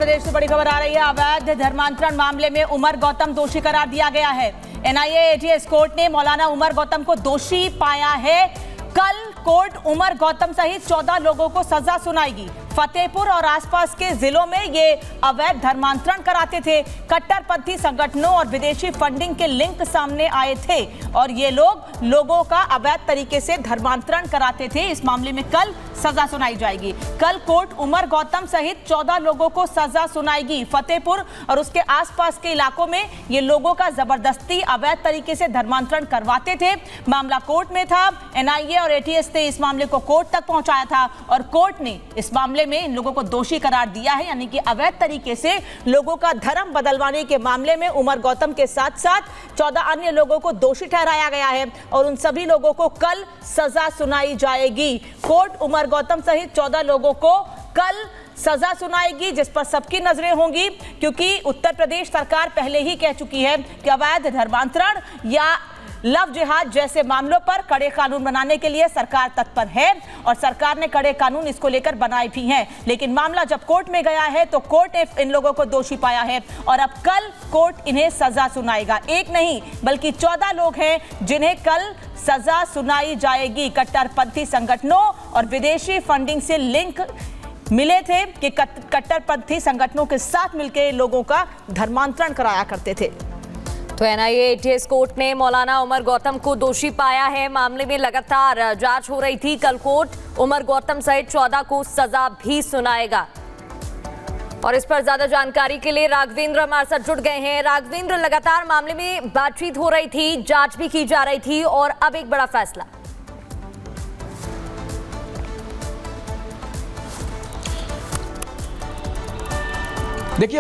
प्रदेश से बड़ी खबर आ रही है। अवैध धर्मांतरण मामले में उमर गौतम दोषी करार दिया गया है। एनआईए एटीएस कोर्ट ने मौलाना उमर गौतम को दोषी पाया है। कल कोर्ट उमर गौतम सहित 14 लोगों को सजा सुनाएगी। फतेहपुर और आसपास के जिलों में ये अवैध धर्मांतरण कराते थे। कट्टरपंथी संगठनों और विदेशी फंडिंग के लिंक सामने आए थे और ये लोगों का अवैध तरीके से धर्मांतरण कराते थे। इस मामले में कल सजा सुनाई जाएगी। कल कोर्ट उमर गौतम सहित 14 लोगों को सजा सुनाएगी। फतेहपुर और उसके आसपास के इलाकों में ये लोगों का जबरदस्ती अवैध तरीके से धर्मांतरण करवाते थे। मामला कोर्ट में था। एनआईए और एटीएस ने इस मामले को कोर्ट तक पहुंचाया था और कोर्ट ने इस मामले में इन लोगों को दोषी करार दिया है। यानी कि अवैध तरीके से लोगों का धर्म बदलवाने के मामले में उमर गौतम के साथ साथ 14 अन्य लोगों को दोषी ठहराया गया है और उन सभी लोगों को कल सजा सुनाई जाएगी। कोर्ट उमर गौतम सहित 14 लोगों को कल सजा सुनाएगी, जिस पर सबकी नजरें होंगी, क्योंकि उत्तर प्रदेश सरकार पहले ही कह चुकी है कि अवैध धर्मांतरण या लव जिहाद जैसे मामलों पर कड़े कानून बनाने के लिए सरकार तत्पर है और सरकार ने कड़े कानून इसको लेकर बनाए भी हैं। लेकिन मामला जब कोर्ट में गया है तो कोर्ट ने इन लोगों को दोषी पाया है और अब कल कोर्ट इन्हें सजा सुनाएगा। एक नहीं बल्कि 14 लोग हैं जिन्हें कल सजा सुनाई जाएगी। कट्टरपंथी संगठनों और विदेशी फंडिंग से लिंक मिले थे कि कट्टरपंथी संगठनों के साथ मिलकर लोगों का धर्मांतरण कराया करते थे। तो एनआईए एटीएस कोर्ट ने मौलाना उमर गौतम को दोषी पाया है। मामले में लगातार जांच हो रही थी। कल कोर्ट उमर गौतम सहित 14 को सजा भी सुनाएगा। और इस पर ज्यादा जानकारी के लिए राघवेंद्र हमारे साथ जुड़ गए हैं। राघवेंद्र, लगातार मामले में बातचीत हो रही थी, जांच भी की जा रही थी और अब एक बड़ा फैसला। देखिए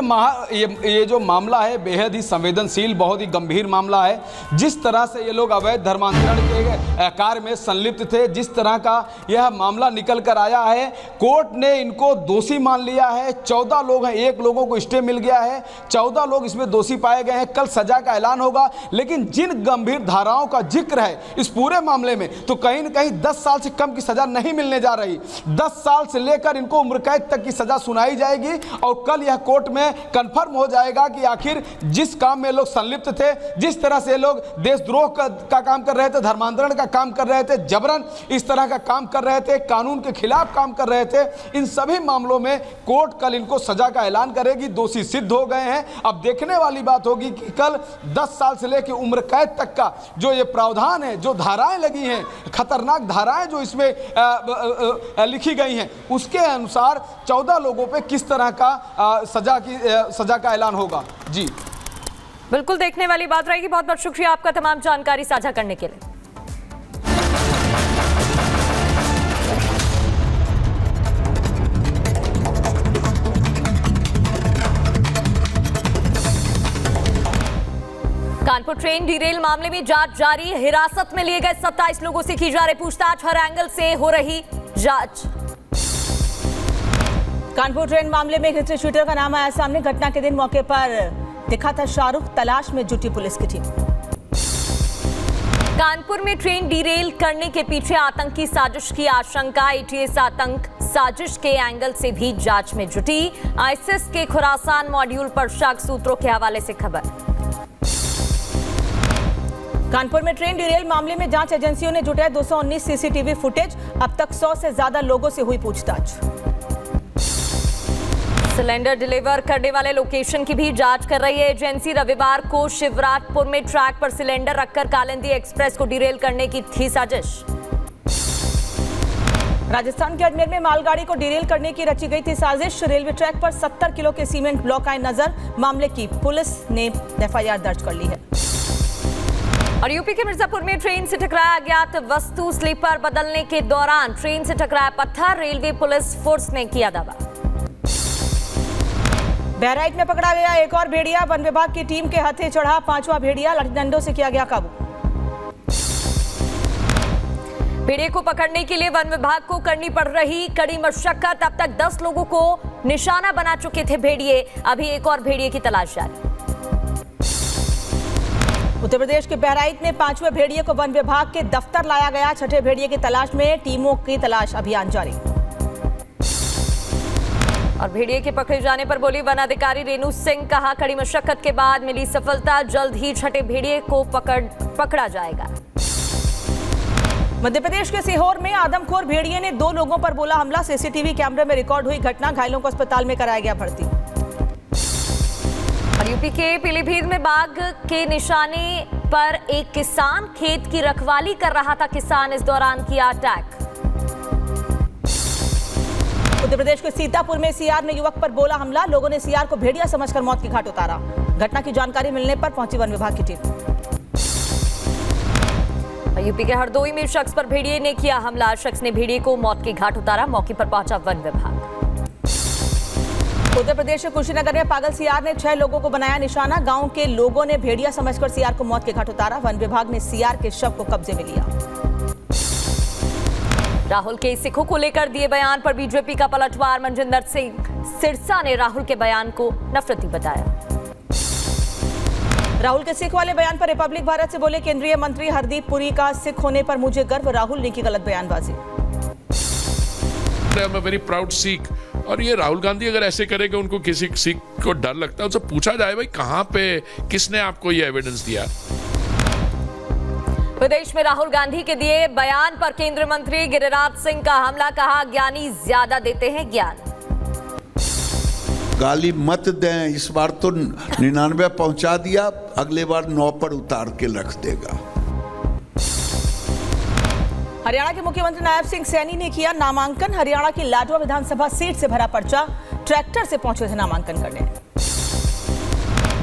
ये जो मामला है बेहद ही संवेदनशील, बहुत ही गंभीर मामला है। जिस तरह से ये लोग अवैध धर्मांतरण के कार्य में संलिप्त थे, जिस तरह का यह मामला निकल कर आया है, कोर्ट ने इनको दोषी मान लिया है। 14 लोग हैं, एक लोगों को स्टे मिल गया है, 14 लोग इसमें दोषी पाए गए हैं। कल सजा का ऐलान होगा। लेकिन जिन गंभीर धाराओं का जिक्र है इस पूरे मामले में, तो कहीं न कहीं 10 साल से कम की सजा नहीं मिलने जा रही। 10 साल से लेकर इनको उम्र कैद तक की सजा सुनाई जाएगी और कल यह कोर्ट में कंफर्म हो जाएगा कि आखिर जिस काम में लोग संलिप्त थे, जिस तरह से लोग देशद्रोह का काम कर रहे थे, धर्मांतरण का काम कर रहे थे, जबरन इस तरह का काम कर रहे थे, कानून के खिलाफ काम कर रहे थे, इन सभी मामलों में कोर्ट कल इनको सजा का ऐलान करेगी। दोषी सिद्ध हो गए हैं। अब देखने वाली बात होगी कि कल 10 साल से लेकर उम्र कैद तक का जो ये प्रावधान है, जो धाराएं लगी हैं, खतरनाक धाराएं जो इसमें लिखी गई हैं, उसके अनुसार 14 लोगों पे किस तरह का सजा का ऐलान होगा। जी बिल्कुल देखने वाली बात रहेगी। बहुत बहुत शुक्रिया आपका तमाम जानकारी साझा करने के लिए। कानपुर ट्रेन डिरेल मामले में जांच जारी। हिरासत में लिए गए 27 लोगों से की जा रही पूछताछ। हर एंगल से हो रही जांच। कानपुर ट्रेन मामले में हिस्ट्री शूटर का नाम आया सामने। घटना के दिन मौके पर दिखा था शाहरुख। तलाश में जुटी पुलिस की टीम। कानपुर में ट्रेन डिरेल करने के पीछे आतंकी साजिश की आशंका। एटीएस आतंक साजिश के एंगल से भी जांच में जुटी। आईएसएस के खुरासान मॉड्यूल पर शक, सूत्रों के हवाले से खबर। कानपुर में ट्रेन डिरेल मामले में जांच एजेंसियों ने जुटाया 219 सीसीटीवी फुटेज। अब तक 100 से ज्यादा लोगों से हुई पूछताछ। सिलेंडर डिलीवर करने वाले लोकेशन की भी जांच कर रही है एजेंसी। रविवार को शिवराजपुर में ट्रैक पर सिलेंडर रखकर कालिंदी एक्सप्रेस को डिरेल करने की थी साजिश। राजस्थान के अजमेर में मालगाड़ी को डिरेल करने की रची गई थी साजिश। रेलवे ट्रैक पर 70 किलो के सीमेंट ब्लॉक आए नजर। मामले की पुलिस ने एफआईआर दर्ज कर ली है। और यूपी के मिर्जापुर में ट्रेन से टकराया अज्ञात वस्तु। स्लीपर बदलने के दौरान ट्रेन से टकराया पत्थर। रेलवे पुलिस फोर्स ने किया दावा। बहराइच में पकड़ा गया एक और भेड़िया। वन विभाग की टीम के हथे चढ़ा 5वां भेड़िया। लाठी डंडों से किया गया काबू। भेड़िए को पकड़ने के लिए वन विभाग को करनी पड़ रही कड़ी मशक्कत। अब तक 10 लोगों को निशाना बना चुके थे भेड़िए। अभी एक और भेड़िए की तलाश जारी। उत्तर प्रदेश के बहराइच में 5वें भेड़िए को वन विभाग के दफ्तर लाया गया। 6ठे भेड़िए की तलाश में टीमों की तलाश अभियान जारी। और भेड़िए के पकड़े जाने पर बोली वन अधिकारी रेणु सिंह, कहा कड़ी मशक्कत के बाद मिली सफलता, जल्द ही छठे भेड़िए को पकड़ा जाएगा। मध्य प्रदेश के सीहोर में आदमखोर भेड़िए ने 2 लोगों पर बोला हमला, सीसीटीवी कैमरे में रिकॉर्ड हुई घटना, घायलों को अस्पताल में कराया गया भर्ती। और यूपी के पीलीभीत में बाघ के निशाने पर एक किसान खेत की रखवाली कर रहा था, किसान इस दौरान किया अटैक। उत्तर प्रदेश के सीतापुर में सीआर ने युवक पर बोला हमला, लोगों ने सीआर को भेड़िया समझकर मौत की घाट उतारा। घटना की जानकारी मिलने पर पहुंची वन विभाग की टीम। यूपी के हरदोई में शख्स पर भेड़िए ने किया हमला, शख्स ने भेड़िए को मौत की घाट उतारा, मौके पर पहुंचा वन विभाग। उत्तर प्रदेश के कुशीनगर में पागल सीआर ने 6 लोगों को बनाया निशाना, गांव के लोगों ने भेड़िया समझकर सीआर को मौत के घाट उतारा, वन विभाग ने सीआर के शव को कब्जे में लिया। राहुल के सिखों को लेकर दिए बयान पर बीजेपी का पलटवार, मनजिंदर सिंह सिरसा ने राहुल के बयान को नफरती बताया। राहुल के सिख वाले बयान पर रिपब्लिक भारत से बोले केंद्रीय मंत्री हरदीप पुरी का सिख होने पर मुझे गर्व, राहुल ने की गलत बयानबाजी। I am a very proud Sikh. और ये राहुल गांधी अगर ऐसे करेगा, उनको किसी सिख को डर लगता है, उनसे पूछा जाए भाई कहां पे, किसने आपको ये एविडेंस दिया। विदेश में राहुल गांधी के दिए बयान पर केंद्रीय मंत्री गिरिराज सिंह का हमला, कहा ज्ञानी ज्यादा देते हैं ज्ञान। गाली मत दें, इस बार तो 99 पहुंचा दिया, अगले बार 9 पर उतार के रख देगा। हरियाणा के मुख्यमंत्री नायब सिंह सैनी ने किया नामांकन, हरियाणा की लाडवा विधानसभा सीट से भरा पर्चा, ट्रैक्टर से पहुंचे थे नामांकन करने।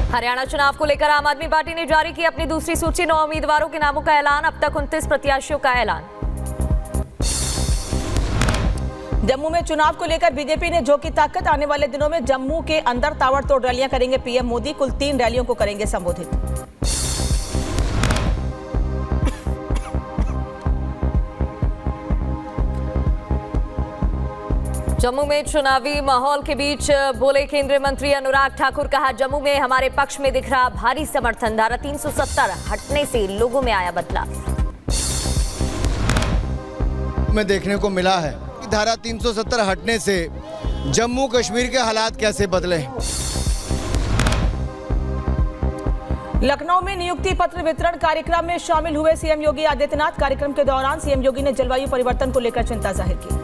हरियाणा चुनाव को लेकर आम आदमी पार्टी ने जारी की अपनी दूसरी सूची, 9 उम्मीदवारों के नामों का ऐलान, अब तक 29 प्रत्याशियों का ऐलान। जम्मू में चुनाव को लेकर बीजेपी ने झोंकी ताकत, आने वाले दिनों में जम्मू के अंदर ताबड़तोड़ रैलियां करेंगे पीएम मोदी, कुल 3 रैलियों को करेंगे संबोधित। जम्मू में चुनावी माहौल के बीच बोले केंद्रीय मंत्री अनुराग ठाकुर, कहा जम्मू में हमारे पक्ष में दिख रहा भारी समर्थन, धारा 370 हटने से लोगों में आया बदलाव। में देखने को मिला है कि धारा 370 हटने से जम्मू कश्मीर के हालात कैसे बदले। लखनऊ में नियुक्ति पत्र वितरण कार्यक्रम में शामिल हुए सीएम योगी आदित्यनाथ, कार्यक्रम के दौरान सीएम योगी ने जलवायु परिवर्तन को लेकर चिंता जाहिर की।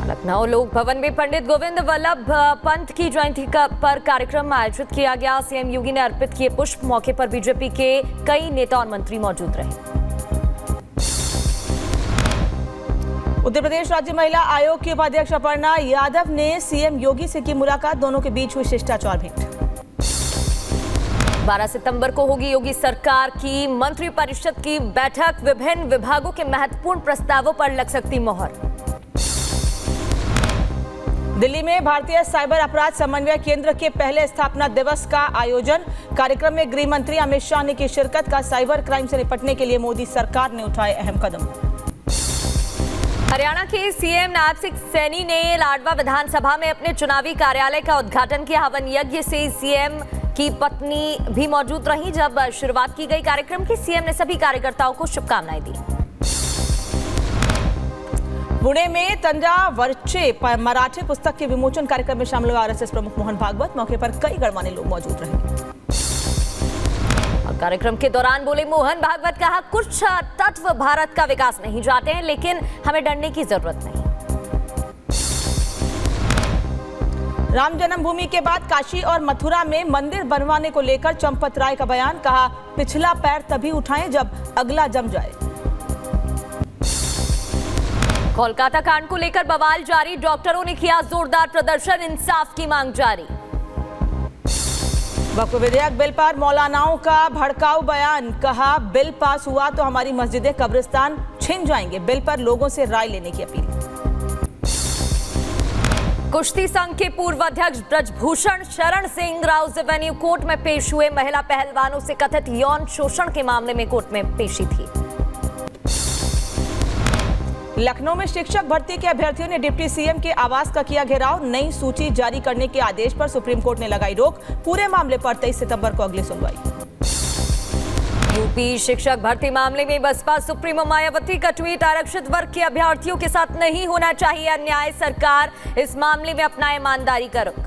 लखनऊ लोक भवन में पंडित गोविंद वल्लभ पंत की जयंती पर कार्यक्रम आयोजित किया गया, सीएम योगी ने अर्पित किए पुष्प, मौके पर बीजेपी के कई नेता और मंत्री मौजूद रहे। उत्तर प्रदेश राज्य महिला आयोग की उपाध्यक्ष अपर्णा यादव ने सीएम योगी से की मुलाकात, दोनों के बीच हुई शिष्टाचार भेंट। 12 सितंबर को होगी योगी सरकार की मंत्रिपरिषद की बैठक, विभिन्न विभागों के महत्वपूर्ण प्रस्तावों पर लग सकती मोहर। दिल्ली में भारतीय साइबर अपराध समन्वय केंद्र के पहले स्थापना दिवस का आयोजन, कार्यक्रम में गृह मंत्री अमित शाह ने की शिरकत, का साइबर क्राइम से निपटने के लिए मोदी सरकार ने उठाए अहम कदम। हरियाणा के सीएम नायब सिंह सैनी ने लाडवा विधानसभा में अपने चुनावी कार्यालय का उद्घाटन किया, हवन यज्ञ से सीएम की पत्नी भी मौजूद रही। जब शुरुआत की गई कार्यक्रम की, सीएम ने सभी कार्यकर्ताओं को शुभकामनाएं दी। पुणे में तंजावरचे मराठी पुस्तक के विमोचन कार्यक्रम में शामिल हुए आरएसएस प्रमुख मोहन भागवत, मौके पर कई गणमान्य लोग मौजूद रहे। और कार्यक्रम के दौरान बोले मोहन भागवत, कहा कुछ तत्व भारत का विकास नहीं चाहते हैं, लेकिन हमें डरने की जरूरत नहीं। राम जन्मभूमि के बाद काशी और मथुरा में मंदिर बनवाने को लेकर चंपत राय का बयान, कहा पिछला पैर तभी उठाएं जब अगला जम जाए। कोलकाता कांड को लेकर बवाल जारी, डॉक्टरों ने किया जोरदार प्रदर्शन, इंसाफ की मांग जारी। वक्फ विधेयक बिल पर मौलानाओं का भड़काऊ बयान, कहा बिल पास हुआ तो हमारी मस्जिदें कब्रिस्तान छिन जाएंगे, बिल पर लोगों से राय लेने की अपील। कुश्ती संघ के पूर्व अध्यक्ष ब्रजभूषण शरण सिंह राउज एवेन्यू कोर्ट में पेश हुए, महिला पहलवानों से कथित यौन शोषण के मामले में कोर्ट में पेशी थी। लखनऊ में शिक्षक भर्ती के अभ्यर्थियों ने डिप्टी सीएम के आवास का किया घेराव, नई सूची जारी करने के आदेश पर सुप्रीम कोर्ट ने लगाई रोक, पूरे मामले पर 23 सितंबर को अगली सुनवाई। यूपी शिक्षक भर्ती मामले में बसपा सुप्रीमो मायावती का ट्वीट, आरक्षित वर्ग के अभ्यर्थियों के साथ नहीं होना चाहिए अन्याय, सरकार इस मामले में अपना ईमानदारी का रुख।